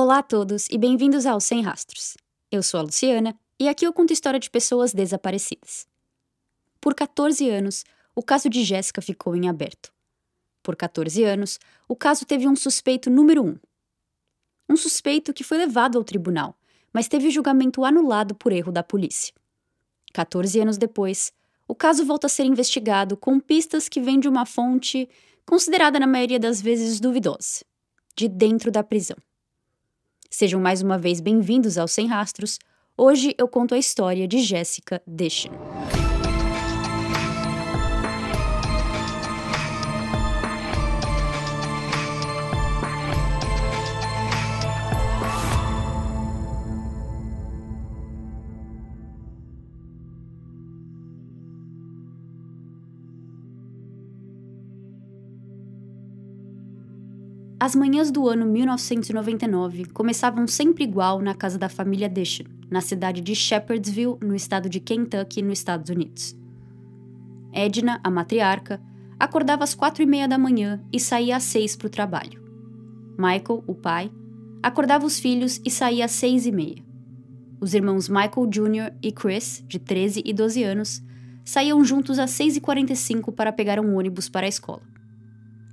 Olá a todos e bem-vindos ao Sem Rastros. Eu sou a Luciana e aqui eu conto história de pessoas desaparecidas. Por 14 anos, o caso de Jéssica ficou em aberto. Por 14 anos, o caso teve um suspeito número 1. Um suspeito que foi levado ao tribunal, mas teve o julgamento anulado por erro da polícia. 14 anos depois, o caso volta a ser investigado com pistas que vêm de uma fonte considerada na maioria das vezes duvidosa, de dentro da prisão. Sejam mais uma vez bem-vindos ao Sem Rastros. Hoje eu conto a história de Jessica Deschan. As manhãs do ano 1999 começavam sempre igual na casa da família Deschan, na cidade de Shepherdsville, no estado de Kentucky, nos Estados Unidos. Edna, a matriarca, acordava às 4h30 da manhã e saía às 6 para o trabalho. Michael, o pai, acordava os filhos e saía às 6h30. Os irmãos Michael Jr. e Chris, de 13 e 12 anos, saíam juntos às 6h45 para pegar um ônibus para a escola.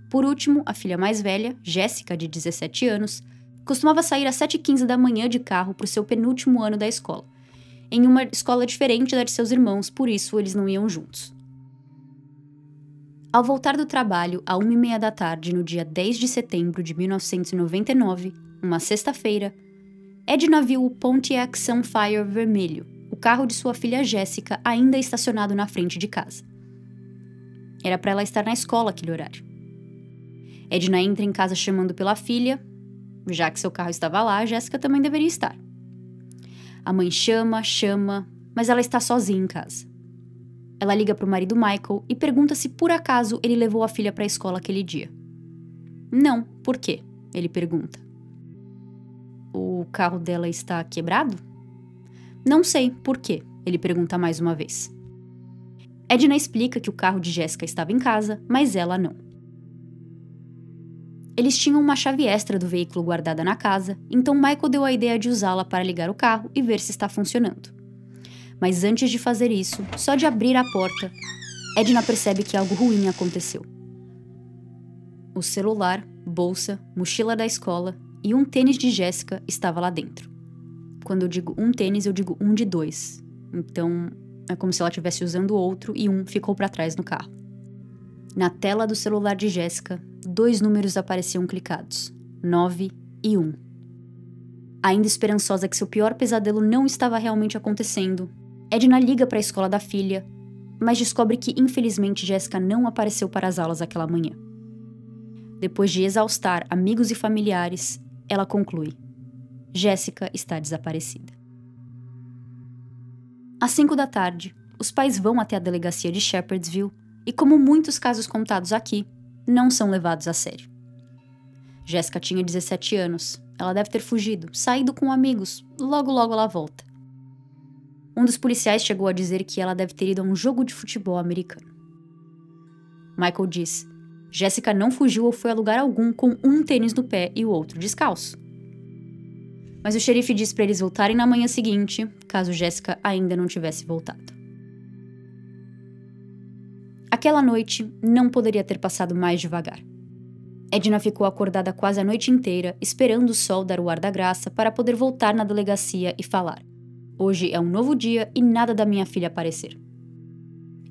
Por último, a filha mais velha, Jéssica, de 17 anos, costumava sair às 7h15 da manhã de carro para o seu penúltimo ano da escola, em uma escola diferente da de seus irmãos, por isso eles não iam juntos. Ao voltar do trabalho, à 1h30 da tarde, no dia 10 de setembro de 1999, uma sexta-feira, Edna viu o Pontiac Sunfire vermelho, o carro de sua filha Jéssica, ainda estacionado na frente de casa. Era para ela estar na escola aquele horário. Edna entra em casa chamando pela filha. Já que seu carro estava lá, Jéssica também deveria estar. A mãe chama, mas ela está sozinha em casa. Ela liga para o marido Michael e pergunta se por acaso ele levou a filha para a escola aquele dia. Não, por quê? Ele pergunta. O carro dela está quebrado? Não sei, por quê? Ele pergunta mais uma vez. Edna explica que o carro de Jéssica estava em casa, mas ela não. Eles tinham uma chave extra do veículo guardada na casa, então Michael deu a ideia de usá-la para ligar o carro e ver se está funcionando. Mas antes de fazer isso, só de abrir a porta, Edna percebe que algo ruim aconteceu. O celular, bolsa, mochila da escola e um tênis de Jéssica estava lá dentro. Quando eu digo um tênis, eu digo um de dois. Então, é como se ela estivesse usando outro e um ficou para trás no carro. Na tela do celular de Jéssica, 2 números apareciam clicados, 9 e 1. Ainda esperançosa que seu pior pesadelo não estava realmente acontecendo, Edna liga para a escola da filha, mas descobre que, infelizmente, Jéssica não apareceu para as aulas aquela manhã. Depois de exaustar amigos e familiares, ela conclui: Jéssica está desaparecida. Às 5 da tarde, os pais vão até a delegacia de Shepherdsville e, como muitos casos contados aqui, não são levados a sério. Jéssica tinha 17 anos. Ela deve ter fugido, saído com amigos. Logo ela volta. Um dos policiais chegou a dizer que ela deve ter ido a um jogo de futebol americano. Michael diz: Jéssica não fugiu ou foi a lugar algum com um tênis no pé e o outro descalço. Mas o xerife diz para eles voltarem na manhã seguinte, caso Jéssica ainda não tivesse voltado. Aquela noite não poderia ter passado mais devagar. Edna ficou acordada quase a noite inteira, esperando o sol dar o ar da graça para poder voltar na delegacia e falar: hoje é um novo dia e nada da minha filha aparecer.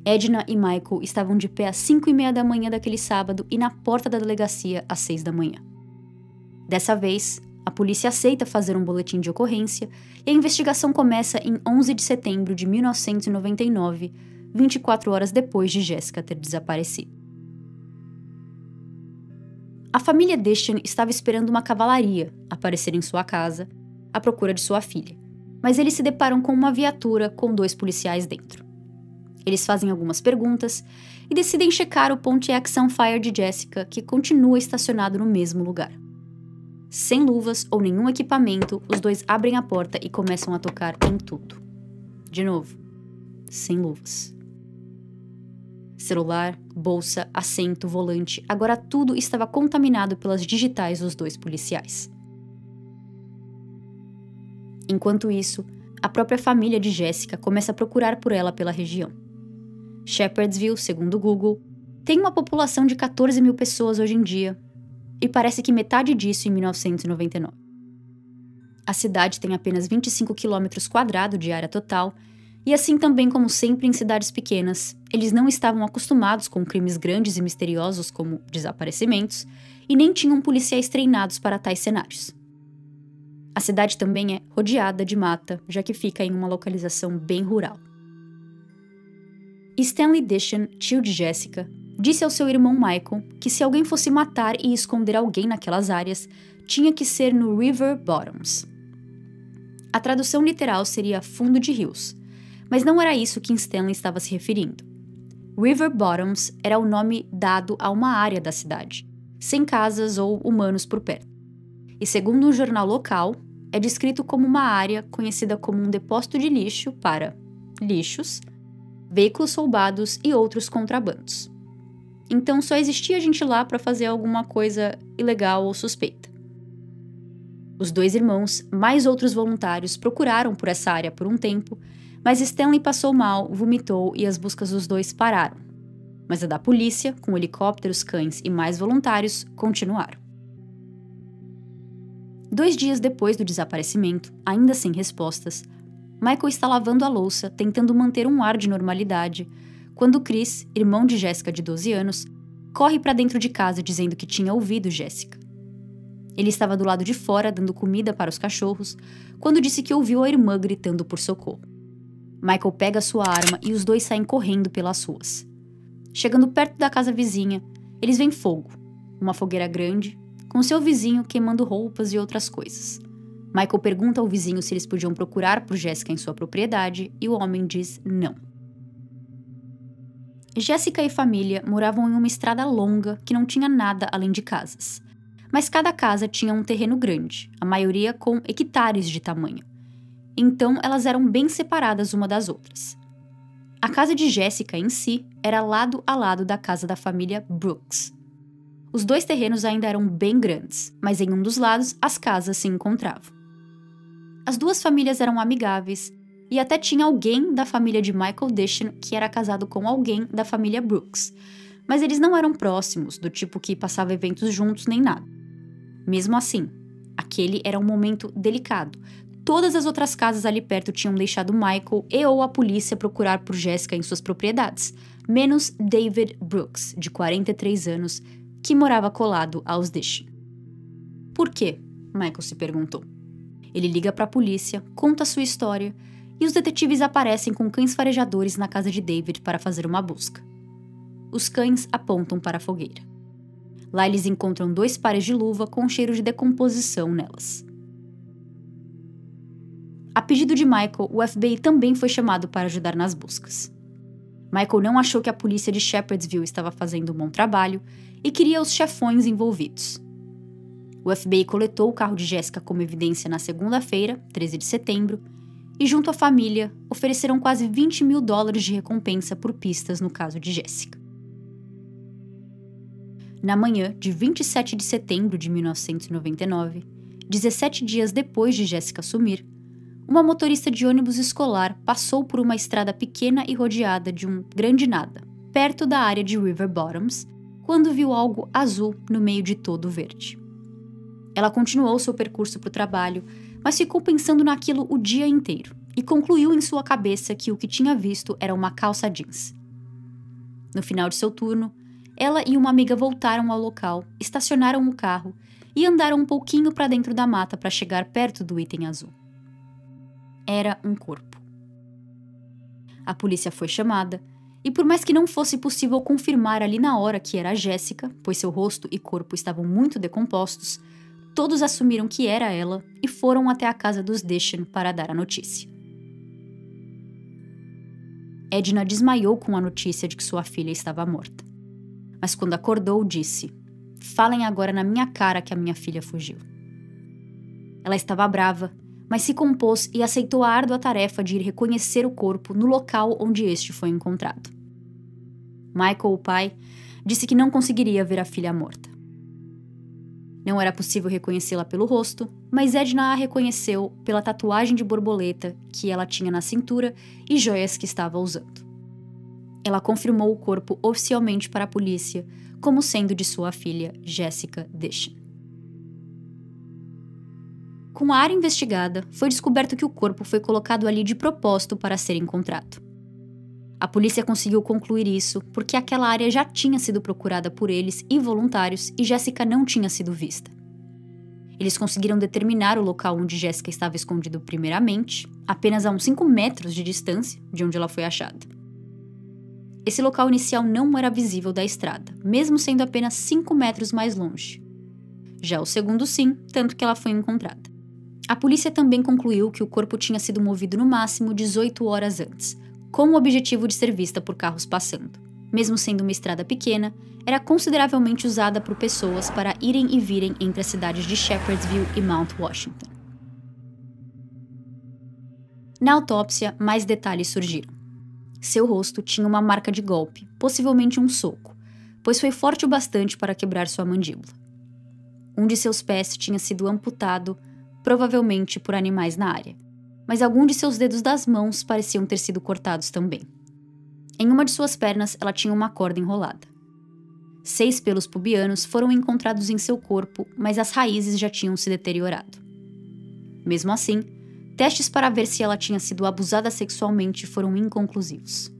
Edna e Michael estavam de pé às 5h30 da manhã daquele sábado e na porta da delegacia às 6 da manhã. Dessa vez, a polícia aceita fazer um boletim de ocorrência e a investigação começa em 11 de setembro de 1999, 24 horas depois de Jéssica ter desaparecido. A família Deschan estava esperando uma cavalaria aparecer em sua casa, à procura de sua filha, mas eles se deparam com uma viatura com 2 policiais dentro. Eles fazem algumas perguntas e decidem checar o Pontiac Sunfire de Jéssica, que continua estacionado no mesmo lugar. Sem luvas ou nenhum equipamento, os 2 abrem a porta e começam a tocar em tudo. De novo, sem luvas. Celular, bolsa, assento, volante, agora tudo estava contaminado pelas digitais dos 2 policiais. Enquanto isso, a própria família de Jessica começa a procurar por ela pela região. Shepherdsville, segundo o Google, tem uma população de 14 mil pessoas hoje em dia, e parece que metade disso em 1999. A cidade tem apenas 25 km² de área total, e assim também como sempre em cidades pequenas, eles não estavam acostumados com crimes grandes e misteriosos como desaparecimentos, e nem tinham policiais treinados para tais cenários. A cidade também é rodeada de mata, já que fica em uma localização bem rural. Stanley Dishon, tio de Jessica, disse ao seu irmão Michael que se alguém fosse matar e esconder alguém naquelas áreas, tinha que ser no River Bottoms. A tradução literal seria fundo de rios, mas não era isso que Stanley estava se referindo. River Bottoms era o nome dado a uma área da cidade, sem casas ou humanos por perto. E segundo um jornal local, é descrito como uma área conhecida como um depósito de lixo para lixos, veículos roubados e outros contrabandos. Então só existia gente lá para fazer alguma coisa ilegal ou suspeita. Os dois irmãos, mais outros voluntários, procuraram por essa área por um tempo, mas Stanley passou mal, vomitou e as buscas dos dois pararam. Mas a da polícia, com helicópteros, cães e mais voluntários, continuaram. 2 dias depois do desaparecimento, ainda sem respostas, Michael está lavando a louça, tentando manter um ar de normalidade, quando Chris, irmão de Jessica de 12 anos, corre para dentro de casa dizendo que tinha ouvido Jessica. Ele estava do lado de fora dando comida para os cachorros, quando disse que ouviu a irmã gritando por socorro. Michael pega sua arma e os dois saem correndo pelas ruas. Chegando perto da casa vizinha, eles veem fogo, uma fogueira grande, com seu vizinho queimando roupas e outras coisas. Michael pergunta ao vizinho se eles podiam procurar por Jessica em sua propriedade e o homem diz não. Jessica e família moravam em uma estrada longa que não tinha nada além de casas. Mas cada casa tinha um terreno grande, a maioria com hectares de tamanho. Então elas eram bem separadas uma das outras. A casa de Jessica em si era lado a lado da casa da família Brooks. Os dois terrenos ainda eram bem grandes, mas em um dos lados as casas se encontravam. As duas famílias eram amigáveis, e até tinha alguém da família de Michael Dishon que era casado com alguém da família Brooks, mas eles não eram próximos, do tipo que passava eventos juntos nem nada. Mesmo assim, aquele era um momento delicado. Todas as outras casas ali perto tinham deixado Michael e ou a polícia procurar por Jessica em suas propriedades, menos David Brooks, de 43 anos, que morava colado aos Dishon. Por quê? Michael se perguntou. Ele liga para a polícia, conta sua história, e os detetives aparecem com cães farejadores na casa de David para fazer uma busca. Os cães apontam para a fogueira. Lá eles encontram 2 pares de luva com cheiro de decomposição nelas. A pedido de Michael, o FBI também foi chamado para ajudar nas buscas. Michael não achou que a polícia de Shepherdsville estava fazendo um bom trabalho e queria os chefões envolvidos. O FBI coletou o carro de Jessica como evidência na segunda-feira, 13 de setembro, e junto à família, ofereceram quase $20 mil de recompensa por pistas no caso de Jessica. Na manhã de 27 de setembro de 1999, 17 dias depois de Jessica sumir, uma motorista de ônibus escolar passou por uma estrada pequena e rodeada de um grande nada, perto da área de River Bottoms, quando viu algo azul no meio de todo o verde. Ela continuou seu percurso para o trabalho, mas ficou pensando naquilo o dia inteiro e concluiu em sua cabeça que o que tinha visto era uma calça jeans. No final de seu turno, ela e uma amiga voltaram ao local, estacionaram o carro e andaram um pouquinho para dentro da mata para chegar perto do item azul. Era um corpo. A polícia foi chamada, e por mais que não fosse possível confirmar ali na hora que era a Jessica, pois seu rosto e corpo estavam muito decompostos, todos assumiram que era ela e foram até a casa dos Dishon para dar a notícia. Edna desmaiou com a notícia de que sua filha estava morta. Mas quando acordou, disse: "Falem agora na minha cara que a minha filha fugiu." Ela estava brava, mas se compôs e aceitou a árdua tarefa de ir reconhecer o corpo no local onde este foi encontrado. Michael, o pai, disse que não conseguiria ver a filha morta. Não era possível reconhecê-la pelo rosto, mas Edna a reconheceu pela tatuagem de borboleta que ela tinha na cintura e joias que estava usando. Ela confirmou o corpo oficialmente para a polícia como sendo de sua filha, Jessica Deschen. Com a área investigada, foi descoberto que o corpo foi colocado ali de propósito para ser encontrado. A polícia conseguiu concluir isso porque aquela área já tinha sido procurada por eles e voluntários e Jessica não tinha sido vista. Eles conseguiram determinar o local onde Jessica estava escondida primeiramente, apenas a uns 5 metros de distância de onde ela foi achada. Esse local inicial não era visível da estrada, mesmo sendo apenas 5 metros mais longe. Já o segundo sim, tanto que ela foi encontrada. A polícia também concluiu que o corpo tinha sido movido no máximo 18 horas antes, com o objetivo de ser vista por carros passando. Mesmo sendo uma estrada pequena, era consideravelmente usada por pessoas para irem e virem entre as cidades de Shepherdsville e Mount Washington. Na autópsia, mais detalhes surgiram. Seu rosto tinha uma marca de golpe, possivelmente um soco, pois foi forte o bastante para quebrar sua mandíbula. Um de seus pés tinha sido amputado, provavelmente por animais na área, mas alguns de seus dedos das mãos pareciam ter sido cortados também. Em uma de suas pernas, ela tinha uma corda enrolada. 6 pelos pubianos foram encontrados em seu corpo, mas as raízes já tinham se deteriorado. Mesmo assim, testes para ver se ela tinha sido abusada sexualmente foram inconclusivos.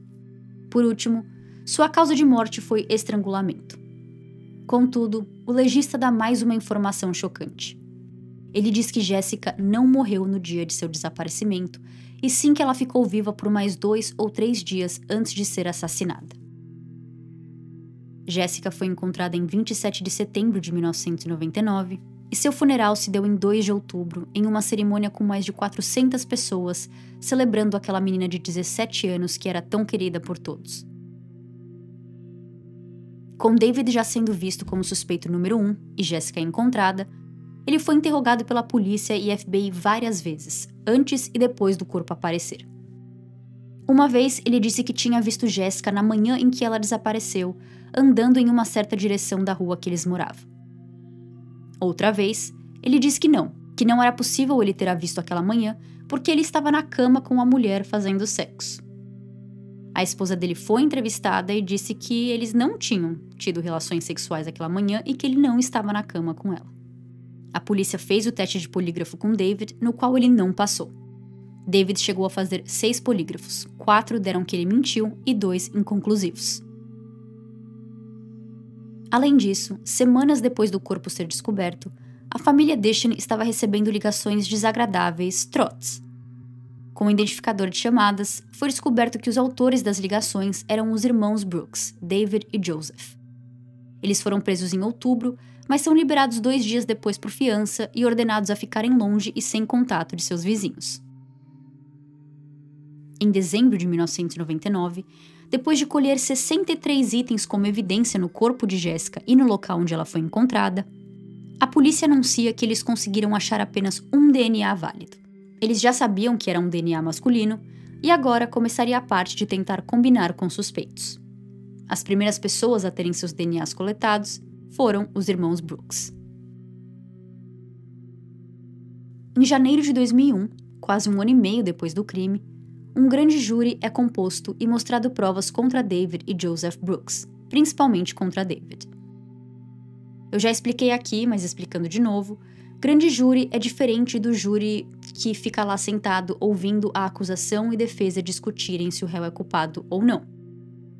Por último, sua causa de morte foi estrangulamento. Contudo, o legista dá mais uma informação chocante. Ele diz que Jessica não morreu no dia de seu desaparecimento, e sim que ela ficou viva por mais 2 ou 3 dias antes de ser assassinada. Jessica foi encontrada em 27 de setembro de 1999, e seu funeral se deu em 2 de outubro, em uma cerimônia com mais de 400 pessoas, celebrando aquela menina de 17 anos que era tão querida por todos. Com David já sendo visto como suspeito número 1 e Jessica encontrada, ele foi interrogado pela polícia e FBI várias vezes, antes e depois do corpo aparecer. Uma vez, ele disse que tinha visto Jessica na manhã em que ela desapareceu, andando em uma certa direção da rua que eles moravam. Outra vez, ele disse que não era possível ele ter a visto aquela manhã, porque ele estava na cama com a mulher fazendo sexo. A esposa dele foi entrevistada e disse que eles não tinham tido relações sexuais aquela manhã e que ele não estava na cama com ela. A polícia fez o teste de polígrafo com David, no qual ele não passou. David chegou a fazer 6 polígrafos, 4 deram que ele mentiu e 2 inconclusivos. Além disso, semanas depois do corpo ser descoberto, a família Deschen estava recebendo ligações desagradáveis, trotes. Com o identificador de chamadas, foi descoberto que os autores das ligações eram os irmãos Brooks, David e Joseph. Eles foram presos em outubro, mas são liberados 2 dias depois por fiança e ordenados a ficarem longe e sem contato de seus vizinhos. Em dezembro de 1999, depois de colher 63 itens como evidência no corpo de Jessica e no local onde ela foi encontrada, a polícia anuncia que eles conseguiram achar apenas um DNA válido. Eles já sabiam que era um DNA masculino e agora começaria a parte de tentar combinar com suspeitos. As primeiras pessoas a terem seus DNAs coletados foram os irmãos Brooks. Em janeiro de 2001, quase 1 ano e meio depois do crime, um grande júri é composto e mostrado provas contra David e Joseph Brooks, principalmente contra David. Eu já expliquei aqui, mas explicando de novo, grande júri é diferente do júri que fica lá sentado ouvindo a acusação e defesa discutirem se o réu é culpado ou não.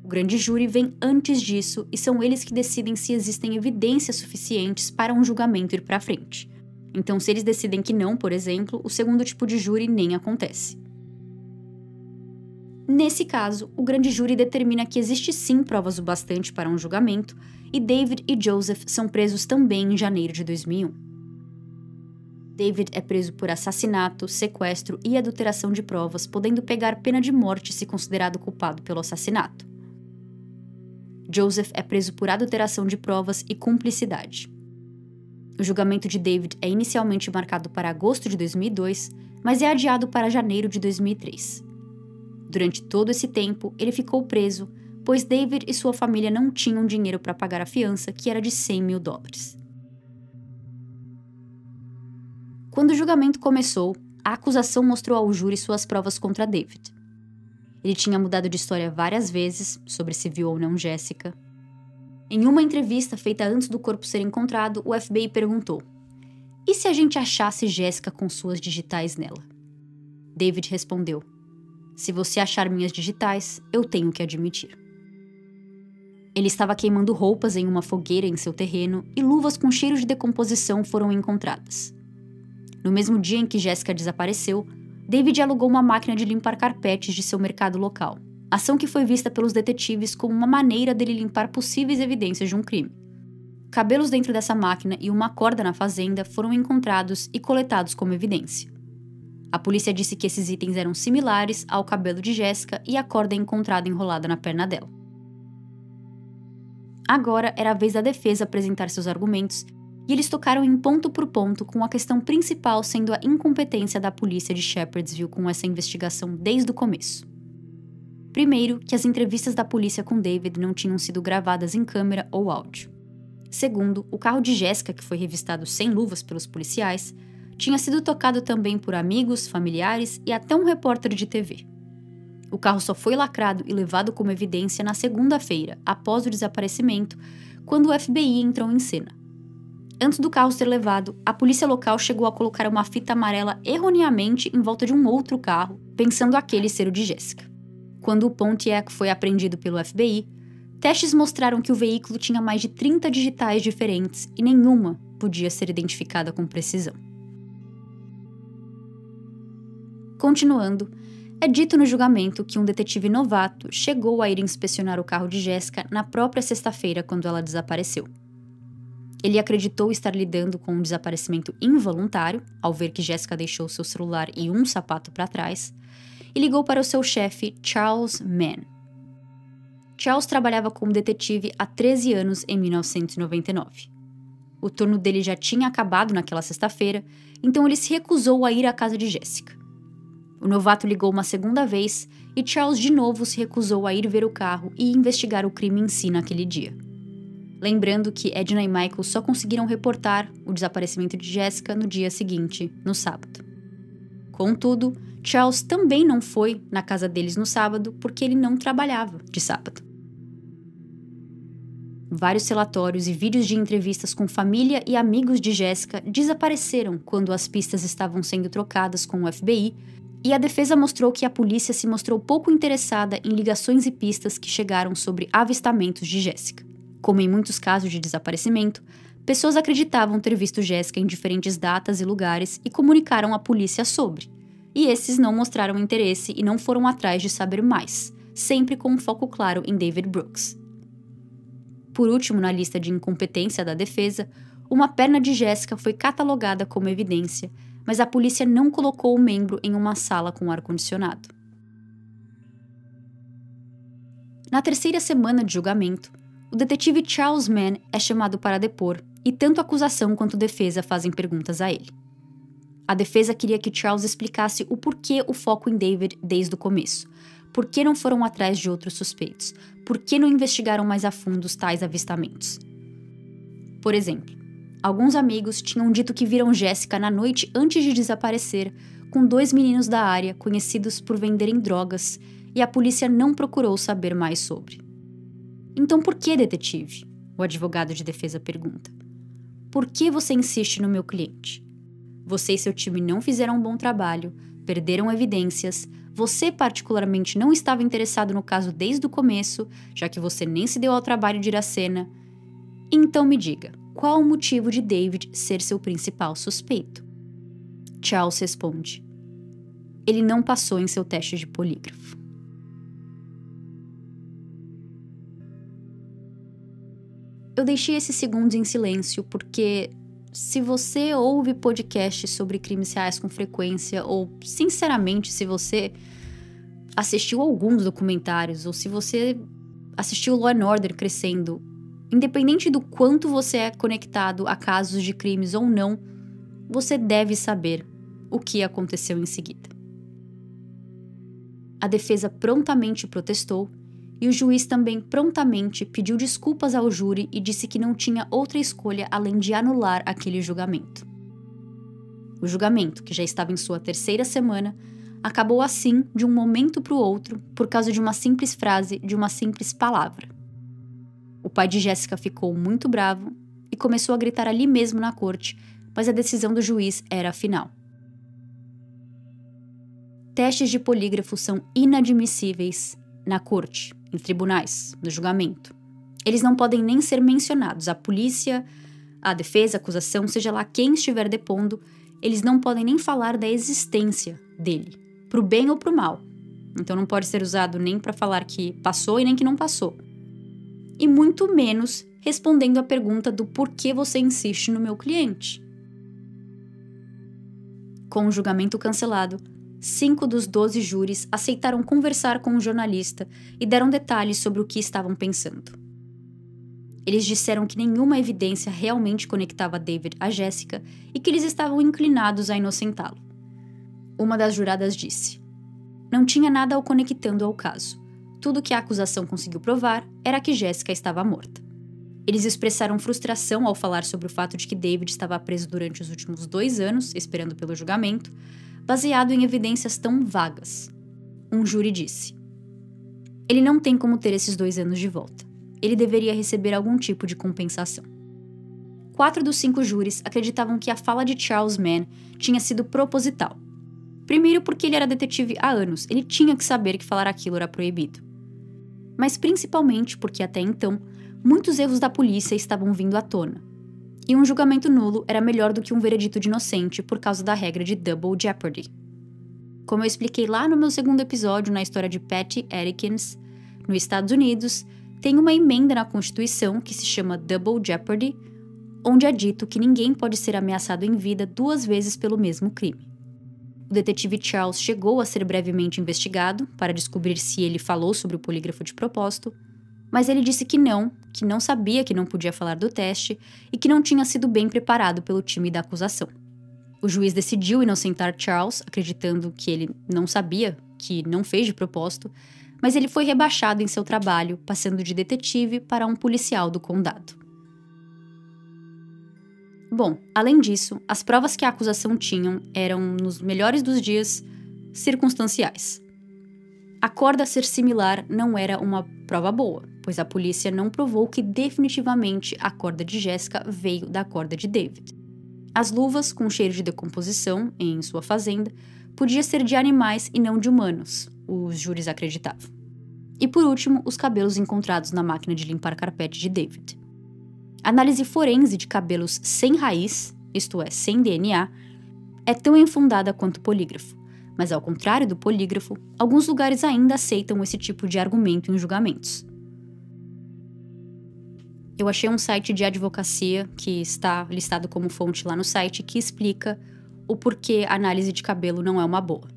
O grande júri vem antes disso e são eles que decidem se existem evidências suficientes para um julgamento ir para frente. Então, se eles decidem que não, por exemplo, o segundo tipo de júri nem acontece. Nesse caso, o grande júri determina que existe sim provas o bastante para um julgamento e David e Joseph são presos também em janeiro de 2001. David é preso por assassinato, sequestro e adulteração de provas, podendo pegar pena de morte se considerado culpado pelo assassinato. Joseph é preso por adulteração de provas e cumplicidade. O julgamento de David é inicialmente marcado para agosto de 2002, mas é adiado para janeiro de 2003. Durante todo esse tempo, ele ficou preso, pois David e sua família não tinham dinheiro para pagar a fiança, que era de $100 mil. Quando o julgamento começou, a acusação mostrou ao júri suas provas contra David. Ele tinha mudado de história várias vezes sobre se viu ou não Jessica. Em uma entrevista feita antes do corpo ser encontrado, o FBI perguntou: "E se a gente achasse Jessica com suas digitais nela?" David respondeu: "Se você achar minhas digitais, eu tenho que admitir." Ele estava queimando roupas em uma fogueira em seu terreno e luvas com cheiro de decomposição foram encontradas. No mesmo dia em que Jessica desapareceu, David alugou uma máquina de limpar carpetes de seu mercado local, ação que foi vista pelos detetives como uma maneira dele limpar possíveis evidências de um crime. Cabelos dentro dessa máquina e uma corda na fazenda foram encontrados e coletados como evidência. A polícia disse que esses itens eram similares ao cabelo de Jessica e a corda encontrada enrolada na perna dela. Agora era a vez da defesa apresentar seus argumentos, e eles tocaram em ponto por ponto, com a questão principal sendo a incompetência da polícia de Shepherdsville com essa investigação desde o começo. Primeiro, que as entrevistas da polícia com David não tinham sido gravadas em câmera ou áudio. Segundo, o carro de Jessica, que foi revistado sem luvas pelos policiais, tinha sido tocado também por amigos, familiares e até um repórter de TV. O carro só foi lacrado e levado como evidência na segunda-feira, após o desaparecimento, quando o FBI entrou em cena. Antes do carro ser levado, a polícia local chegou a colocar uma fita amarela erroneamente em volta de um outro carro, pensando aquele ser o de Jessica. Quando o Pontiac foi apreendido pelo FBI, testes mostraram que o veículo tinha mais de 30 digitais diferentes e nenhuma podia ser identificada com precisão. Continuando, é dito no julgamento que um detetive novato chegou a ir inspecionar o carro de Jessica na própria sexta-feira quando ela desapareceu. Ele acreditou estar lidando com um desaparecimento involuntário, ao ver que Jessica deixou seu celular e um sapato para trás, e ligou para o seu chefe, Charles Mann. Charles trabalhava como detetive há 13 anos em 1999. O turno dele já tinha acabado naquela sexta-feira, então ele se recusou a ir à casa de Jessica. O novato ligou uma segunda vez e Charles de novo se recusou a ir ver o carro e investigar o crime em si naquele dia. Lembrando que Edna e Michael só conseguiram reportar o desaparecimento de Jessica no dia seguinte, no sábado. Contudo, Charles também não foi na casa deles no sábado porque ele não trabalhava de sábado. Vários relatórios e vídeos de entrevistas com família e amigos de Jessica desapareceram quando as pistas estavam sendo trocadas com o FBI, e a defesa mostrou que a polícia se mostrou pouco interessada em ligações e pistas que chegaram sobre avistamentos de Jessica. Como em muitos casos de desaparecimento, pessoas acreditavam ter visto Jessica em diferentes datas e lugares e comunicaram à polícia sobre. E esses não mostraram interesse e não foram atrás de saber mais, sempre com um foco claro em David Brooks. Por último, na lista de incompetência da defesa, uma perna de Jessica foi catalogada como evidência, mas a polícia não colocou o membro em uma sala com ar-condicionado. Na terceira semana de julgamento, o detetive Charles Mann é chamado para depor e tanto a acusação quanto a defesa fazem perguntas a ele. A defesa queria que Charles explicasse o porquê o foco em David desde o começo, por que não foram atrás de outros suspeitos, por que não investigaram mais a fundo os tais avistamentos. Por exemplo, alguns amigos tinham dito que viram Jessica na noite antes de desaparecer com 2 meninos da área conhecidos por venderem drogas e a polícia não procurou saber mais sobre. Então por que, detetive? O advogado de defesa pergunta. Por que você insiste no meu cliente? Você e seu time não fizeram um bom trabalho, perderam evidências, você particularmente não estava interessado no caso desde o começo, já que você nem se deu ao trabalho de ir à cena. Então me diga, qual o motivo de David ser seu principal suspeito? Charles responde. Ele não passou em seu teste de polígrafo. Eu deixei esses segundos em silêncio porque, se você ouve podcasts sobre crimes reais com frequência, ou, sinceramente, se você assistiu alguns documentários, ou se você assistiu Law & Order crescendo, independente do quanto você é conectado a casos de crimes ou não, você deve saber o que aconteceu em seguida. A defesa prontamente protestou, e o juiz também prontamente pediu desculpas ao júri e disse que não tinha outra escolha além de anular aquele julgamento. O julgamento, que já estava em sua 3ª semana, acabou assim de um momento para o outro por causa de uma simples frase, de uma simples palavra. O pai de Jessica ficou muito bravo e começou a gritar ali mesmo na corte, mas a decisão do juiz era a final. Testes de polígrafo são inadmissíveis na corte, em tribunais, no julgamento. Eles não podem nem ser mencionados. A polícia, a defesa, a acusação, seja lá quem estiver depondo, eles não podem nem falar da existência dele, pro bem ou pro mal. Então não pode ser usado nem para falar que passou e nem que não passou. E muito menos respondendo à pergunta do porquê você insiste no meu cliente. Com o julgamento cancelado, 5 dos 12 júris aceitaram conversar com o jornalista e deram detalhes sobre o que estavam pensando. Eles disseram que nenhuma evidência realmente conectava David a Jessica e que eles estavam inclinados a inocentá-lo. Uma das juradas disse: "Não tinha nada o conectando ao caso. Tudo que a acusação conseguiu provar era que Jessica estava morta." Eles expressaram frustração ao falar sobre o fato de que David estava preso durante os últimos 2 anos, esperando pelo julgamento, baseado em evidências tão vagas. Um júri disse: "Ele não tem como ter esses 2 anos de volta. Ele deveria receber algum tipo de compensação." 4 dos 5 júris acreditavam que a fala de Charles Mann tinha sido proposital. Primeiro porque ele era detetive há anos, ele tinha que saber que falar aquilo era proibido. Mas principalmente porque até então, muitos erros da polícia estavam vindo à tona. E um julgamento nulo era melhor do que um veredito de inocente por causa da regra de Double Jeopardy. Como eu expliquei lá no meu 2º episódio na história de Patty Adkins, nos Estados Unidos, tem uma emenda na Constituição que se chama Double Jeopardy, onde é dito que ninguém pode ser ameaçado em vida 2 vezes pelo mesmo crime. O detetive Charles chegou a ser brevemente investigado para descobrir se ele falou sobre o polígrafo de propósito, mas ele disse que não sabia que não podia falar do teste e que não tinha sido bem preparado pelo time da acusação. O juiz decidiu inocentar Charles, acreditando que ele não sabia, que não fez de propósito, mas ele foi rebaixado em seu trabalho, passando de detetive para um policial do condado. Bom, além disso, as provas que a acusação tinha eram, nos melhores dos dias, circunstanciais. A corda ser similar não era uma prova boa, pois a polícia não provou que definitivamente a corda de Jessica veio da corda de David. As luvas, com cheiro de decomposição em sua fazenda, podia ser de animais e não de humanos, os júris acreditavam. E por último, os cabelos encontrados na máquina de limpar carpete de David. A análise forense de cabelos sem raiz, isto é, sem DNA, é tão infundada quanto o polígrafo, mas ao contrário do polígrafo, alguns lugares ainda aceitam esse tipo de argumento em julgamentos. Eu achei um site de advocacia, que está listado como fonte lá no site, que explica o porquê a análise de cabelo não é uma boa.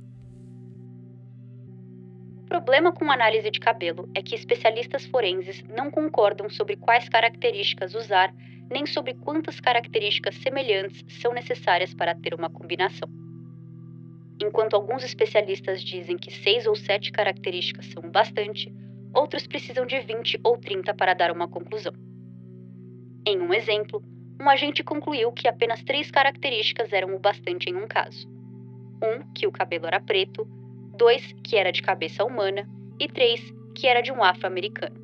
O problema com a análise de cabelo é que especialistas forenses não concordam sobre quais características usar, nem sobre quantas características semelhantes são necessárias para ter uma combinação. Enquanto alguns especialistas dizem que 6 ou 7 características são bastante, outros precisam de 20 ou 30 para dar uma conclusão. Em um exemplo, um agente concluiu que apenas 3 características eram o bastante em um caso. 1, que o cabelo era preto, 2, que era de cabeça humana, e 3, que era de um afro-americano.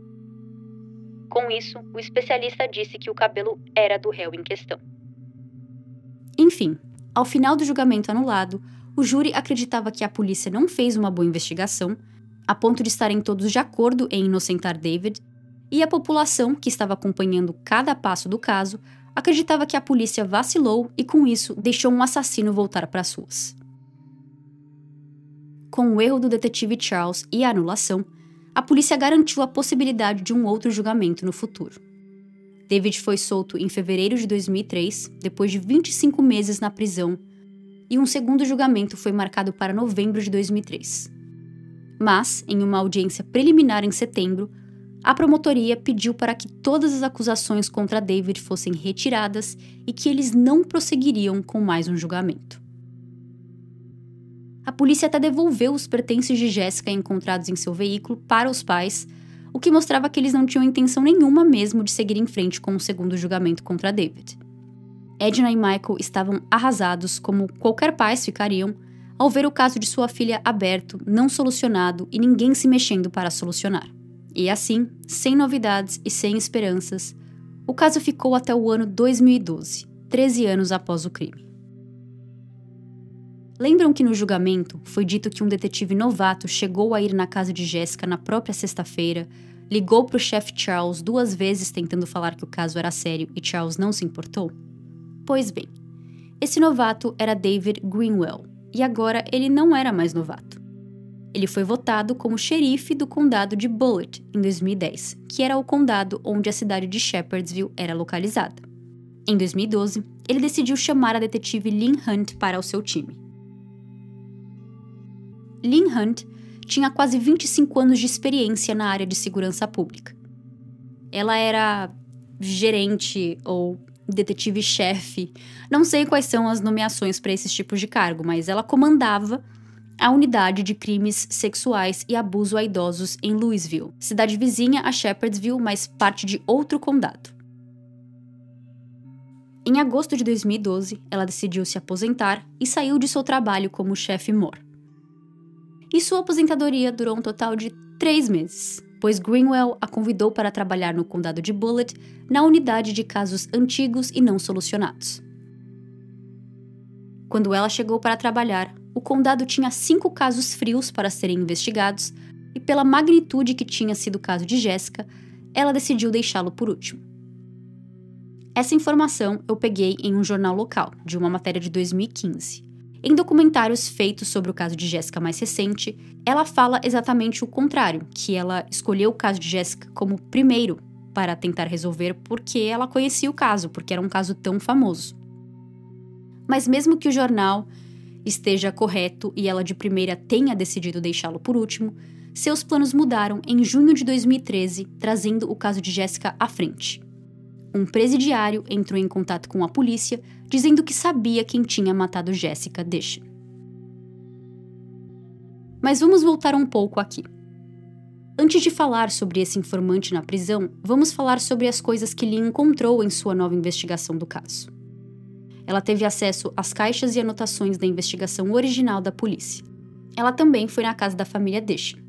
Com isso, o especialista disse que o cabelo era do réu em questão. Enfim, ao final do julgamento anulado, o júri acreditava que a polícia não fez uma boa investigação, a ponto de estarem todos de acordo em inocentar David, e a população, que estava acompanhando cada passo do caso, acreditava que a polícia vacilou e, com isso, deixou um assassino voltar para as ruas. Com o erro do detetive Charles e a anulação, a polícia garantiu a possibilidade de um outro julgamento no futuro. David foi solto em fevereiro de 2003, depois de 25 meses na prisão, e um segundo julgamento foi marcado para novembro de 2003. Mas, em uma audiência preliminar em setembro, a promotoria pediu para que todas as acusações contra David fossem retiradas e que eles não prosseguiriam com mais um julgamento. A polícia até devolveu os pertences de Jessica encontrados em seu veículo para os pais, o que mostrava que eles não tinham intenção nenhuma mesmo de seguir em frente com o segundo julgamento contra David. Edna e Michael estavam arrasados, como qualquer pais ficariam, ao ver o caso de sua filha aberto, não solucionado e ninguém se mexendo para solucionar. E assim, sem novidades e sem esperanças, o caso ficou até o ano 2012, 13 anos após o crime. Lembram que no julgamento foi dito que um detetive novato chegou a ir na casa de Jessica na própria sexta-feira, ligou para o chefe Charles 2 vezes tentando falar que o caso era sério e Charles não se importou? Pois bem, esse novato era David Greenwell, e agora ele não era mais novato. Ele foi votado como xerife do condado de Bullitt em 2010, que era o condado onde a cidade de Shepherdsville era localizada. Em 2012, ele decidiu chamar a detetive Lynn Hunt para o seu time. Lynn Hunt tinha quase 25 anos de experiência na área de segurança pública. Ela era gerente ou detetive-chefe, não sei quais são as nomeações para esses tipos de cargo, mas ela comandava a unidade de crimes sexuais e abuso a idosos em Louisville, cidade vizinha a Shepherdsville, mas parte de outro condado. Em agosto de 2012, ela decidiu se aposentar e saiu de seu trabalho como chefe mor. E sua aposentadoria durou um total de 3 meses, pois Greenwell a convidou para trabalhar no condado de Bullitt, na unidade de casos antigos e não solucionados. Quando ela chegou para trabalhar, o condado tinha 5 casos frios para serem investigados, e pela magnitude que tinha sido o caso de Jessica, ela decidiu deixá-lo por último. Essa informação eu peguei em um jornal local, de uma matéria de 2015. Em documentários feitos sobre o caso de Jessica mais recente, ela fala exatamente o contrário, que ela escolheu o caso de Jessica como primeiro para tentar resolver porque ela conhecia o caso, porque era um caso tão famoso. Mas mesmo que o jornal esteja correto e ela de primeira tenha decidido deixá-lo por último, seus planos mudaram em junho de 2013, trazendo o caso de Jessica à frente. Um presidiário entrou em contato com a polícia, dizendo que sabia quem tinha matado Jessica Deschen. Mas vamos voltar um pouco aqui. Antes de falar sobre esse informante na prisão, vamos falar sobre as coisas que Lynn encontrou em sua nova investigação do caso. Ela teve acesso às caixas e anotações da investigação original da polícia. Ela também foi na casa da família Deschen.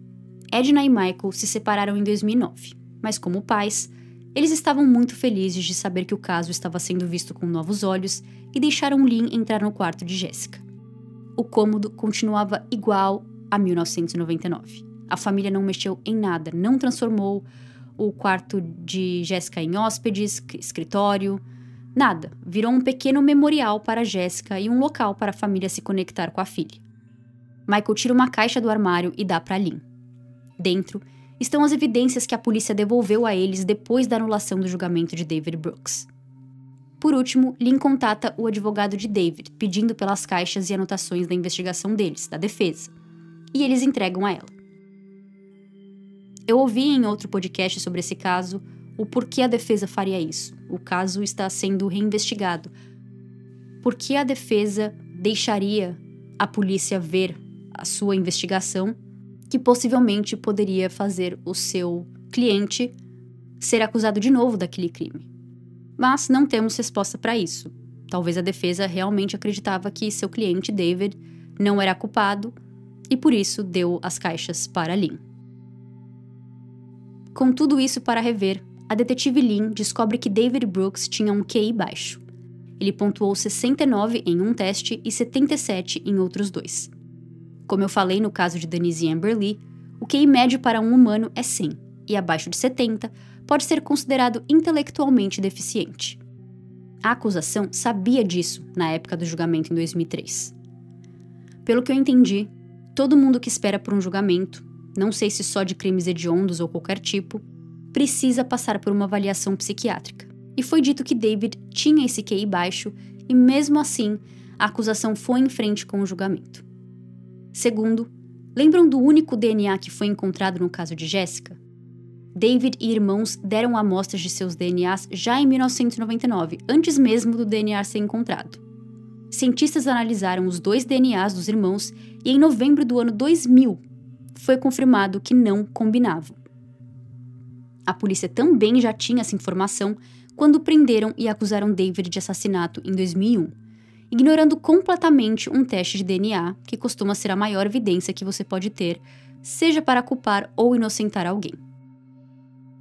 Edna e Michael se separaram em 2009, mas como pais, eles estavam muito felizes de saber que o caso estava sendo visto com novos olhos e deixaram Lynn entrar no quarto de Jessica. O cômodo continuava igual a 1999. A família não mexeu em nada, não transformou o quarto de Jessica em hóspedes, escritório, nada. Virou um pequeno memorial para Jessica e um local para a família se conectar com a filha. Michael tira uma caixa do armário e dá para Lynn. Dentro estão as evidências que a polícia devolveu a eles depois da anulação do julgamento de David Brooks. Por último, Lynn contata o advogado de David, pedindo pelas caixas e anotações da investigação deles, da defesa, e eles entregam a ela. Eu ouvi em outro podcast sobre esse caso o porquê a defesa faria isso. O caso está sendo reinvestigado. Por que a defesa deixaria a polícia ver a sua investigação, que possivelmente poderia fazer o seu cliente ser acusado de novo daquele crime? Mas não temos resposta para isso. Talvez a defesa realmente acreditava que seu cliente, David, não era culpado e por isso deu as caixas para Lynn. Com tudo isso para rever, a detetive Lynn descobre que David Brooks tinha um QI baixo. Ele pontuou 69 em um teste e 77 em outros 2. Como eu falei no caso de Denise e Amber Lee, o QI médio para um humano é 100, e abaixo de 70 pode ser considerado intelectualmente deficiente. A acusação sabia disso na época do julgamento em 2003. Pelo que eu entendi, todo mundo que espera por um julgamento, não sei se só de crimes hediondos ou qualquer tipo, precisa passar por uma avaliação psiquiátrica. E foi dito que David tinha esse QI baixo e, mesmo assim, a acusação foi em frente com o julgamento. Segundo, lembram do único DNA que foi encontrado no caso de Jessica? David e irmãos deram amostras de seus DNAs já em 1999, antes mesmo do DNA ser encontrado. Cientistas analisaram os 2 DNAs dos irmãos e em novembro do ano 2000 foi confirmado que não combinavam. A polícia também já tinha essa informação quando prenderam e acusaram David de assassinato em 2001, ignorando completamente um teste de DNA, que costuma ser a maior evidência que você pode ter, seja para culpar ou inocentar alguém.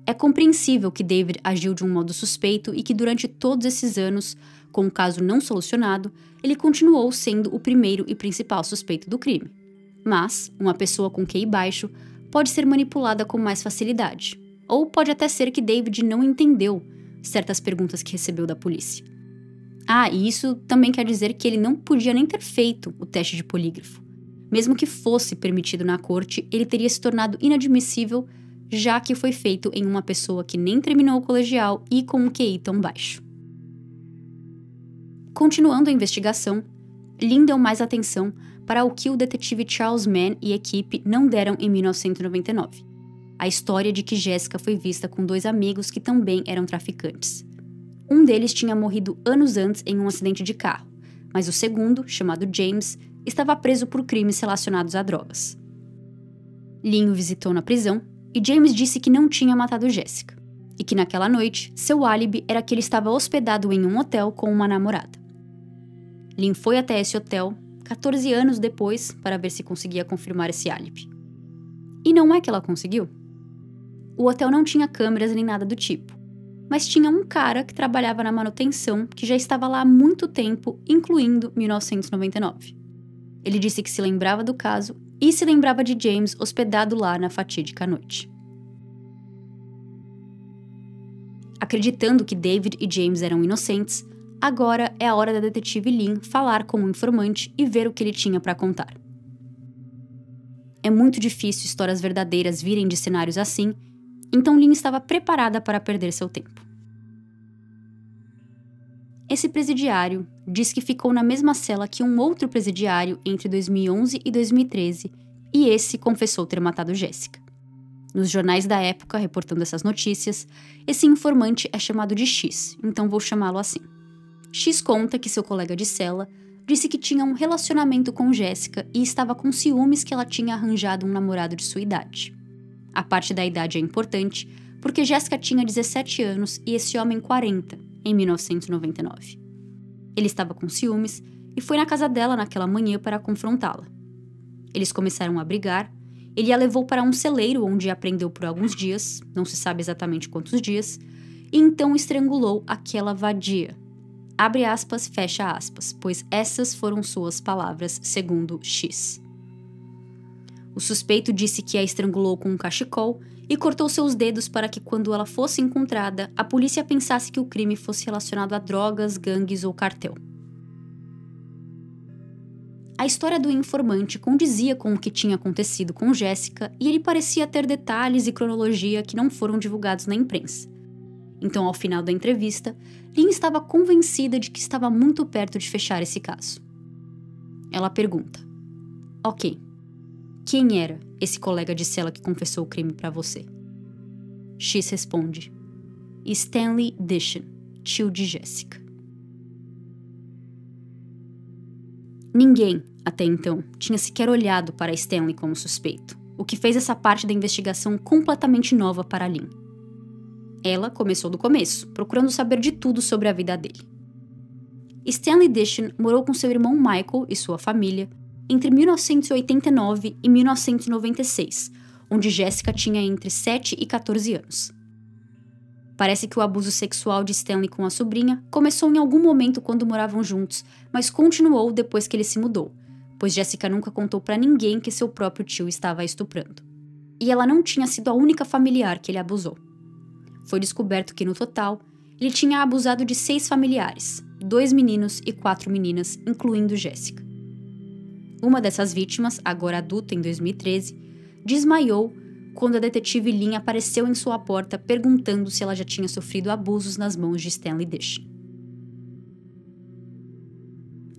É compreensível que David agiu de um modo suspeito e que durante todos esses anos, com o caso não solucionado, ele continuou sendo o primeiro e principal suspeito do crime. Mas, uma pessoa com QI baixo pode ser manipulada com mais facilidade. Ou pode até ser que David não entendeu certas perguntas que recebeu da polícia. E isso também quer dizer que ele não podia nem ter feito o teste de polígrafo. Mesmo que fosse permitido na corte, ele teria se tornado inadmissível, já que foi feito em uma pessoa que nem terminou o colegial e com um QI tão baixo. Continuando a investigação, Lynn deu mais atenção para o que o detetive Charles Mann e equipe não deram em 1999. A história de que Jessica foi vista com 2 amigos que também eram traficantes. Um deles tinha morrido anos antes em um acidente de carro, mas o segundo, chamado James, estava preso por crimes relacionados a drogas. Lynn o visitou na prisão e James disse que não tinha matado Jessica, e que naquela noite, seu álibi era que ele estava hospedado em um hotel com uma namorada. Lynn foi até esse hotel 14 anos depois para ver se conseguia confirmar esse álibi. E não é que ela conseguiu. O hotel não tinha câmeras nem nada do tipo, mas tinha um cara que trabalhava na manutenção que já estava lá há muito tempo, incluindo 1999. Ele disse que se lembrava do caso e se lembrava de James hospedado lá na fatídica noite. Acreditando que David e James eram inocentes, agora é a hora da detetive Lynn falar com o informante e ver o que ele tinha para contar. É muito difícil histórias verdadeiras virem de cenários assim, então Lynn estava preparada para perder seu tempo. Esse presidiário diz que ficou na mesma cela que um outro presidiário entre 2011 e 2013, e esse confessou ter matado Jessica. Nos jornais da época, reportando essas notícias, esse informante é chamado de X, então vou chamá-lo assim. X conta que seu colega de cela disse que tinha um relacionamento com Jessica e estava com ciúmes que ela tinha arranjado um namorado de sua idade. A parte da idade é importante, porque Jessica tinha 17 anos e esse homem 40, em 1999. Ele estava com ciúmes e foi na casa dela naquela manhã para confrontá-la. Eles começaram a brigar, ele a levou para um celeiro onde a prendeu por alguns dias, não se sabe exatamente quantos dias, e então estrangulou aquela vadia. Abre aspas, fecha aspas, pois essas foram suas palavras, segundo X. O suspeito disse que a estrangulou com um cachecol e cortou seus dedos para que, quando ela fosse encontrada, a polícia pensasse que o crime fosse relacionado a drogas, gangues ou cartel. A história do informante condizia com o que tinha acontecido com Jessica e ele parecia ter detalhes e cronologia que não foram divulgados na imprensa. Então, ao final da entrevista, Lynn estava convencida de que estava muito perto de fechar esse caso. Ela pergunta: Ok, quem era esse colega de cela que confessou o crime para você? X responde: Stanley Dishon, tio de Jessica. Ninguém, até então, tinha sequer olhado para Stanley como suspeito, o que fez essa parte da investigação completamente nova para Lynn. Ela começou do começo, procurando saber de tudo sobre a vida dele. Stanley Dishon morou com seu irmão Michael e sua família entre 1989 e 1996, onde Jessica tinha entre 7 e 14 anos. Parece que o abuso sexual de Stanley com a sobrinha começou em algum momento quando moravam juntos, mas continuou depois que ele se mudou, pois Jessica nunca contou para ninguém que seu próprio tio estava a estuprando. E ela não tinha sido a única familiar que ele abusou. Foi descoberto que, no total, ele tinha abusado de 6 familiares, 2 meninos e 4 meninas, incluindo Jessica. Uma dessas vítimas, agora adulta em 2013, desmaiou quando a detetive Lynn apareceu em sua porta perguntando se ela já tinha sofrido abusos nas mãos de Stanley Dishon.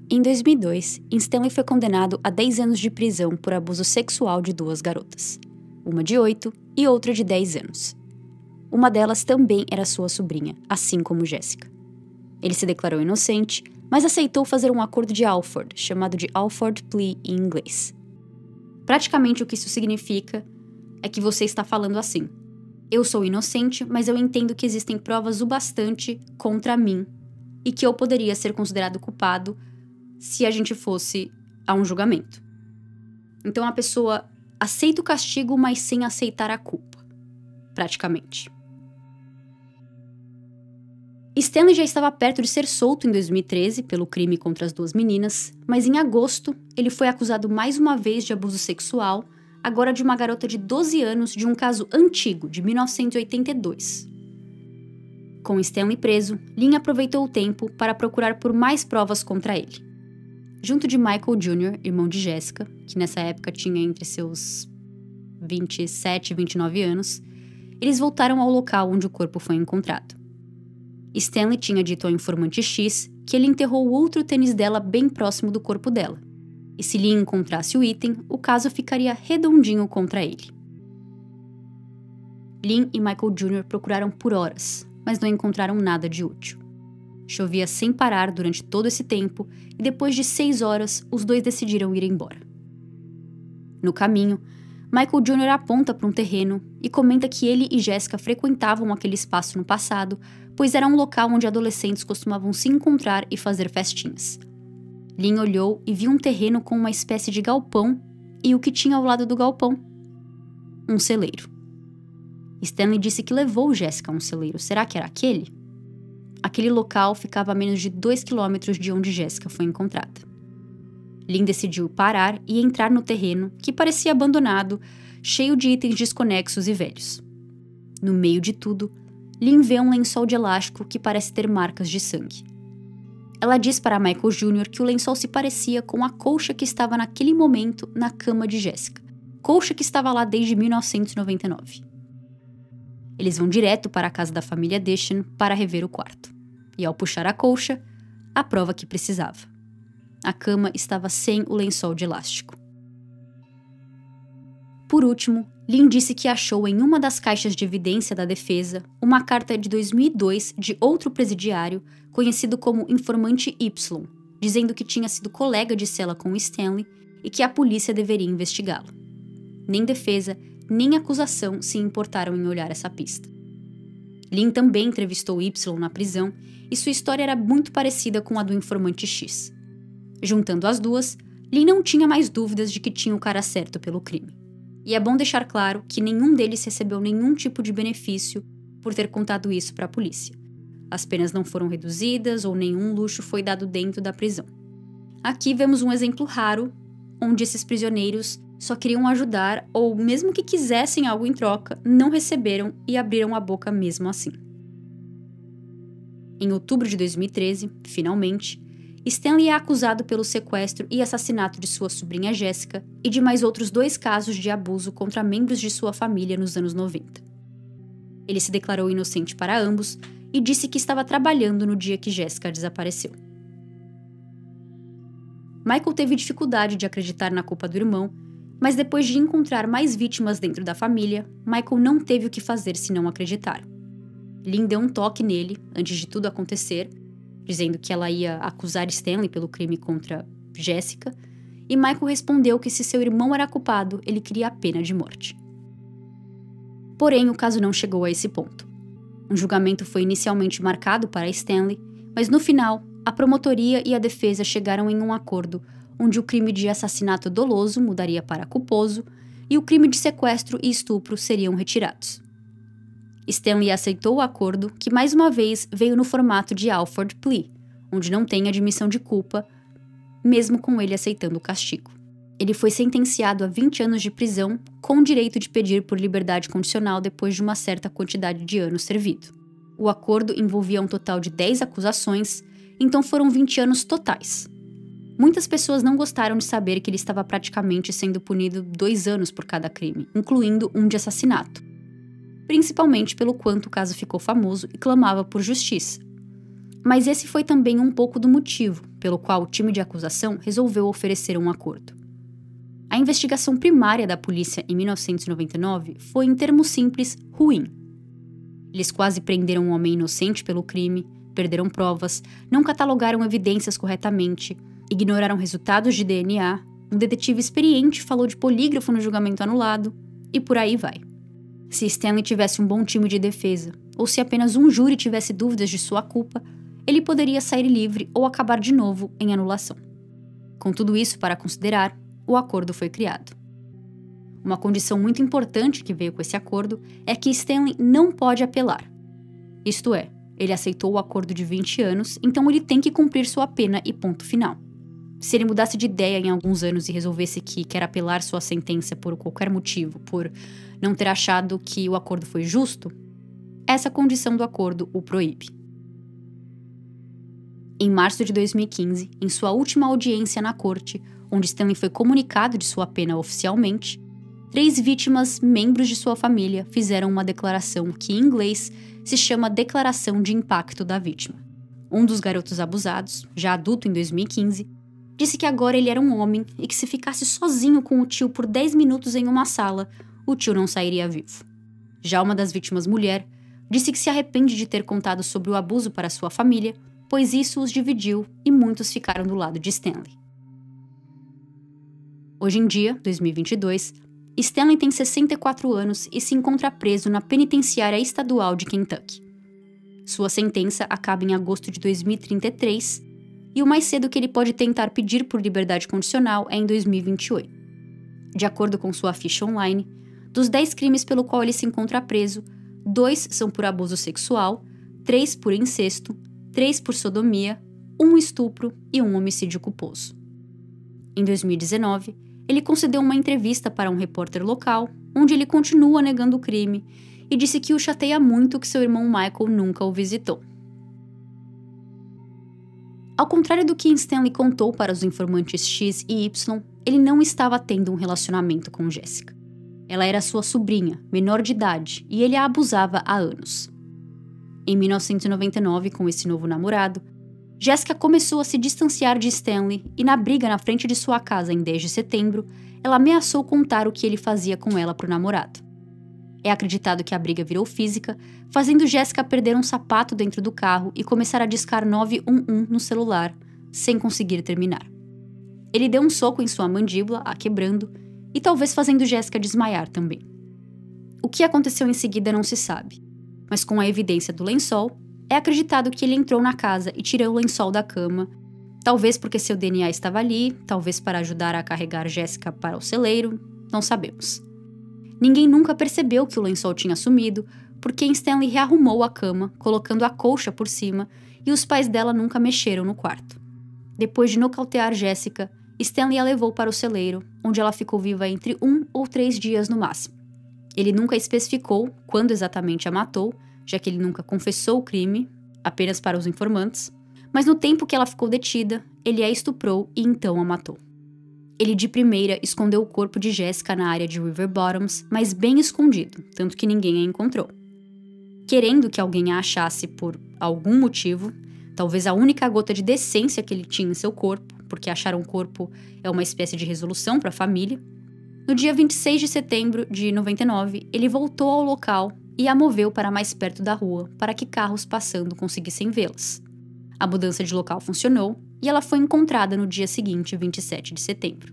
Em 2002, Stanley foi condenado a 10 anos de prisão por abuso sexual de 2 garotas, uma de 8 e outra de 10 anos. Uma delas também era sua sobrinha, assim como Jessica. Ele se declarou inocente, mas aceitou fazer um acordo de Alford, chamado de Alford Plea em inglês. Praticamente o que isso significa é que você está falando assim: Eu sou inocente, mas eu entendo que existem provas o bastante contra mim e que eu poderia ser considerado culpado se a gente fosse a um julgamento. Então a pessoa aceita o castigo, mas sem aceitar a culpa, praticamente. Stanley já estava perto de ser solto em 2013 pelo crime contra as 2 meninas, mas em agosto ele foi acusado mais uma vez de abuso sexual, agora de uma garota de 12 anos de um caso antigo, de 1982. Com Stanley preso, Lynn aproveitou o tempo para procurar por mais provas contra ele. Junto de Michael Jr., irmão de Jessica, que nessa época tinha entre seus 27 e 29 anos, eles voltaram ao local onde o corpo foi encontrado. Stanley tinha dito ao informante X que ele enterrou outro tênis dela bem próximo do corpo dela, e se Lynn encontrasse o item, o caso ficaria redondinho contra ele. Lynn e Michael Jr. procuraram por horas, mas não encontraram nada de útil. Chovia sem parar durante todo esse tempo e depois de 6 horas, os dois decidiram ir embora. No caminho, Michael Jr. aponta para um terreno e comenta que ele e Jessica frequentavam aquele espaço no passado, pois era um local onde adolescentes costumavam se encontrar e fazer festinhas. Lynn olhou e viu um terreno com uma espécie de galpão e o que tinha ao lado do galpão? Um celeiro. Stanley disse que levou Jessica a um celeiro. Será que era aquele? Aquele local ficava a menos de 2 quilômetros de onde Jessica foi encontrada. Lynn decidiu parar e entrar no terreno, que parecia abandonado, cheio de itens desconexos e velhos. No meio de tudo, Lynn vê um lençol de elástico que parece ter marcas de sangue. Ela diz para Michael Jr. que o lençol se parecia com a colcha que estava naquele momento na cama de Jessica, colcha que estava lá desde 1999. Eles vão direto para a casa da família Deschan para rever o quarto. E ao puxar a colcha, a prova que precisava. A cama estava sem o lençol de elástico. Por último, Lynn disse que achou em uma das caixas de evidência da defesa uma carta de 2002 de outro presidiário, conhecido como Informante Y, dizendo que tinha sido colega de cela com Stanley e que a polícia deveria investigá-lo. Nem defesa, nem acusação se importaram em olhar essa pista. Lynn também entrevistou Y na prisão e sua história era muito parecida com a do informante X. Juntando as duas, Lynn não tinha mais dúvidas de que tinha o cara certo pelo crime. E é bom deixar claro que nenhum deles recebeu nenhum tipo de benefício por ter contado isso para a polícia. As penas não foram reduzidas ou nenhum luxo foi dado dentro da prisão. Aqui vemos um exemplo raro onde esses prisioneiros só queriam ajudar ou, mesmo que quisessem algo em troca, não receberam e abriram a boca mesmo assim. Em outubro de 2013, finalmente, Stanley é acusado pelo sequestro e assassinato de sua sobrinha Jessica e de mais outros 2 casos de abuso contra membros de sua família nos anos 90. Ele se declarou inocente para ambos e disse que estava trabalhando no dia que Jessica desapareceu. Michael teve dificuldade de acreditar na culpa do irmão, mas depois de encontrar mais vítimas dentro da família, Michael não teve o que fazer senão acreditar. Lynn deu um toque nele antes de tudo acontecer, dizendo que ela ia acusar Stanley pelo crime contra Jessica, e Michael respondeu que se seu irmão era culpado, ele queria a pena de morte. Porém, o caso não chegou a esse ponto. Um julgamento foi inicialmente marcado para Stanley, mas no final, a promotoria e a defesa chegaram em um acordo onde o crime de assassinato doloso mudaria para culposo e o crime de sequestro e estupro seriam retirados. Stanley aceitou o acordo, que mais uma vez veio no formato de Alford Plea, onde não tem admissão de culpa, mesmo com ele aceitando o castigo. Ele foi sentenciado a 20 anos de prisão, com direito de pedir por liberdade condicional depois de uma certa quantidade de anos servido. O acordo envolvia um total de 10 acusações, então foram 20 anos totais. Muitas pessoas não gostaram de saber que ele estava praticamente sendo punido 2 anos por cada crime, incluindo um de assassinato, principalmente pelo quanto o caso ficou famoso e clamava por justiça. Mas esse foi também um pouco do motivo pelo qual o time de acusação resolveu oferecer um acordo. A investigação primária da polícia em 1999 foi, em termos simples, ruim. Eles quase prenderam um homem inocente pelo crime, perderam provas, não catalogaram evidências corretamente, ignoraram resultados de DNA, um detetive experiente falou de polígrafo no julgamento anulado, e por aí vai. Se Stanley tivesse um bom time de defesa, ou se apenas um júri tivesse dúvidas de sua culpa, ele poderia sair livre ou acabar de novo em anulação. Com tudo isso para considerar, o acordo foi criado. Uma condição muito importante que veio com esse acordo é que Stanley não pode apelar. Isto é, ele aceitou o acordo de 20 anos, então ele tem que cumprir sua pena e ponto final. Se ele mudasse de ideia em alguns anos e resolvesse que quer apelar sua sentença por qualquer motivo, por não ter achado que o acordo foi justo, essa condição do acordo o proíbe. Em março de 2015, em sua última audiência na corte, onde Stanley foi comunicado de sua pena oficialmente, 3 vítimas, membros de sua família, fizeram uma declaração que, em inglês, se chama Declaração de Impacto da Vítima. Um dos garotos abusados, já adulto em 2015, disse que agora ele era um homem e que se ficasse sozinho com o tio por 10 minutos em uma sala, o tio não sairia vivo. Já uma das vítimas, mulher, disse que se arrepende de ter contado sobre o abuso para sua família, pois isso os dividiu e muitos ficaram do lado de Stanley. Hoje em dia, 2022, Stanley tem 64 anos e se encontra preso na penitenciária estadual de Kentucky. Sua sentença acaba em agosto de 2033 e o mais cedo que ele pode tentar pedir por liberdade condicional é em 2028. De acordo com sua ficha online, dos 10 crimes pelo qual ele se encontra preso, 2 são por abuso sexual, 3 por incesto, 3 por sodomia, 1 estupro e 1 homicídio culposo. Em 2019, ele concedeu uma entrevista para um repórter local, onde ele continua negando o crime e disse que o chateia muito que seu irmão Michael nunca o visitou. Ao contrário do que Stanley contou para os informantes X e Y, ele não estava tendo um relacionamento com Jessica. Ela era sua sobrinha, menor de idade, e ele a abusava há anos. Em 1999, com esse novo namorado, Jessica começou a se distanciar de Stanley e, na briga na frente de sua casa em 10 de setembro, ela ameaçou contar o que ele fazia com ela para o namorado. É acreditado que a briga virou física, fazendo Jessica perder um sapato dentro do carro e começar a discar 911 no celular, sem conseguir terminar. Ele deu um soco em sua mandíbula, a quebrando, e talvez fazendo Jessica desmaiar também. O que aconteceu em seguida não se sabe, mas com a evidência do lençol, é acreditado que ele entrou na casa e tirou o lençol da cama, talvez porque seu DNA estava ali, talvez para ajudar a carregar Jessica para o celeiro, não sabemos. Ninguém nunca percebeu que o lençol tinha sumido, porque Stanley rearrumou a cama, colocando a colcha por cima, e os pais dela nunca mexeram no quarto. Depois de nocautear Jessica, Stanley a levou para o celeiro, onde ela ficou viva entre 1 ou 3 dias no máximo. Ele nunca especificou quando exatamente a matou, já que ele nunca confessou o crime, apenas para os informantes, mas no tempo que ela ficou detida, ele a estuprou e então a matou. Ele de primeira escondeu o corpo de Jessica na área de River Bottoms, mas bem escondido, tanto que ninguém a encontrou. Querendo que alguém a achasse por algum motivo, talvez a única gota de decência que ele tinha em seu corpo, porque achar um corpo é uma espécie de resolução para a família, no dia 26 de setembro de 99, ele voltou ao local e a moveu para mais perto da rua para que carros passando conseguissem vê-las. A mudança de local funcionou e ela foi encontrada no dia seguinte, 27 de setembro.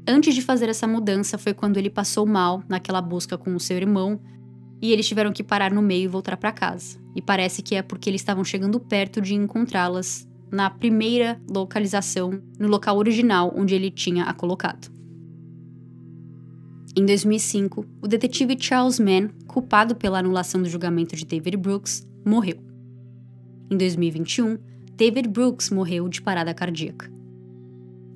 Antes de fazer essa mudança foi quando ele passou mal naquela busca com o seu irmão e eles tiveram que parar no meio e voltar para casa. E parece que é porque eles estavam chegando perto de encontrá-las na primeira localização, no local original onde ele tinha a colocado. Em 2005, o detetive Charles Mann, culpado pela anulação do julgamento de David Brooks, morreu. Em 2021, David Brooks morreu de parada cardíaca.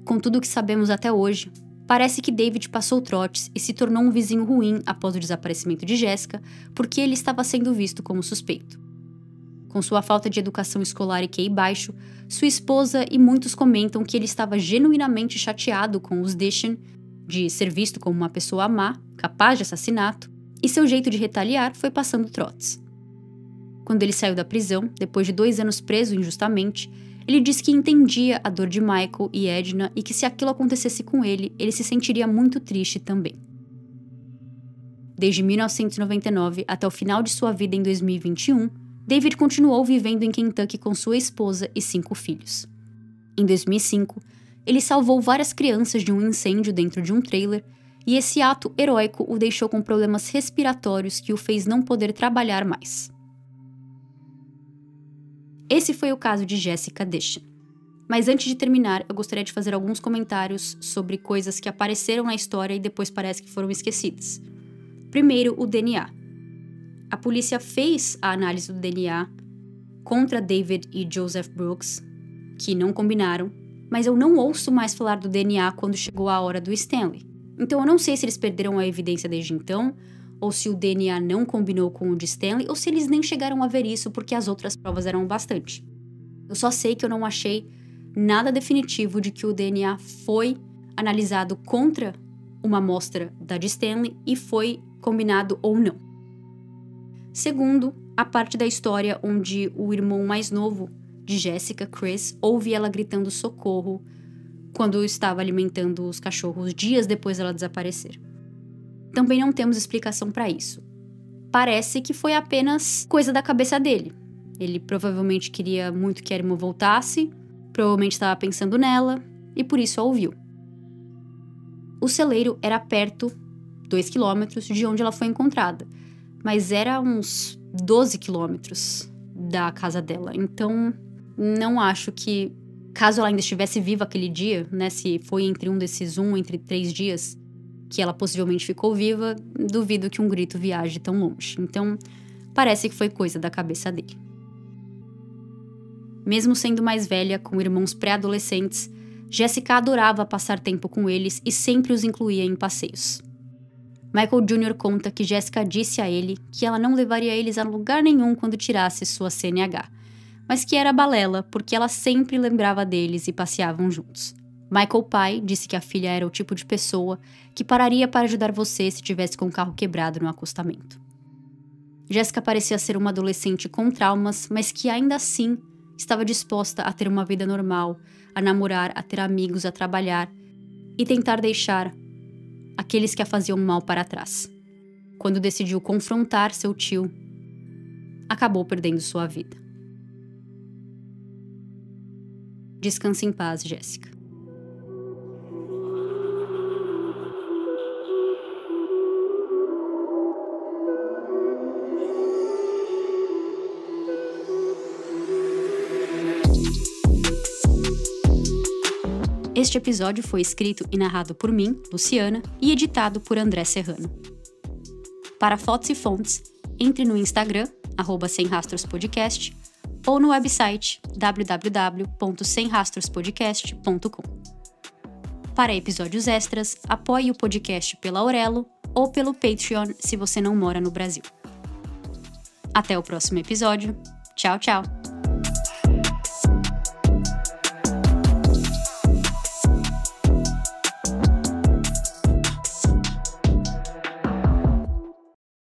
Com tudo o que sabemos até hoje, parece que David passou trotes e se tornou um vizinho ruim após o desaparecimento de Jessica, porque ele estava sendo visto como suspeito. Com sua falta de educação escolar e QI baixo, sua esposa e muitos comentam que ele estava genuinamente chateado com os Dishon, de ser visto como uma pessoa má, capaz de assassinato, e seu jeito de retaliar foi passando trotes. Quando ele saiu da prisão, depois de 2 anos preso injustamente, ele disse que entendia a dor de Michael e Edna e que se aquilo acontecesse com ele, ele se sentiria muito triste também. Desde 1999 até o final de sua vida em 2021, David continuou vivendo em Kentucky com sua esposa e 5 filhos. Em 2005, ele salvou várias crianças de um incêndio dentro de um trailer e esse ato heróico o deixou com problemas respiratórios que o fez não poder trabalhar mais. Esse foi o caso de Jessica Dishin. Mas antes de terminar, eu gostaria de fazer alguns comentários sobre coisas que apareceram na história e depois parece que foram esquecidas. Primeiro, o DNA. A polícia fez a análise do DNA contra David e Joseph Brooks, que não combinaram, mas eu não ouço mais falar do DNA quando chegou a hora do Stanley. Então eu não sei se eles perderam a evidência desde então, ou se o DNA não combinou com o de Stanley, ou se eles nem chegaram a ver isso porque as outras provas eram bastante. Eu só sei que eu não achei nada definitivo de que o DNA foi analisado contra uma amostra da de Stanley e foi combinado ou não. Segundo, a parte da história onde o irmão mais novo de Jessica, Chris, ouve ela gritando socorro quando estava alimentando os cachorros dias depois dela desaparecer. Também não temos explicação para isso. Parece que foi apenas coisa da cabeça dele. Ele provavelmente queria muito que a irmã voltasse, provavelmente estava pensando nela, e por isso a ouviu. O celeiro era perto, 2 quilômetros, de onde ela foi encontrada, mas era uns 12 quilômetros da casa dela. Então, não acho que, caso ela ainda estivesse viva aquele dia, né, se foi entre 3 dias, que ela possivelmente ficou viva, duvido que um grito viaje tão longe. Então, parece que foi coisa da cabeça dele. Mesmo sendo mais velha, com irmãos pré-adolescentes, Jessica adorava passar tempo com eles e sempre os incluía em passeios. Michael Jr. conta que Jessica disse a ele que ela não levaria eles a lugar nenhum quando tirasse sua CNH, mas que era balela porque ela sempre lembrava deles e passeavam juntos. Michael pai disse que a filha era o tipo de pessoa que pararia para ajudar você se tivesse com o carro quebrado no acostamento. Jessica parecia ser uma adolescente com traumas, mas que ainda assim estava disposta a ter uma vida normal, a namorar, a ter amigos, a trabalhar e tentar deixar aqueles que a faziam mal para trás. Quando decidiu confrontar seu tio, acabou perdendo sua vida. Descanse em paz, Jessica. Este episódio foi escrito e narrado por mim, Luciana, e editado por André Serrano. Para fotos e fontes, entre no Instagram, @semrastrospodcast, ou no website www.semrastrospodcast.com. Para episódios extras, apoie o podcast pela Aurelo ou pelo Patreon se você não mora no Brasil. Até o próximo episódio. Tchau, tchau!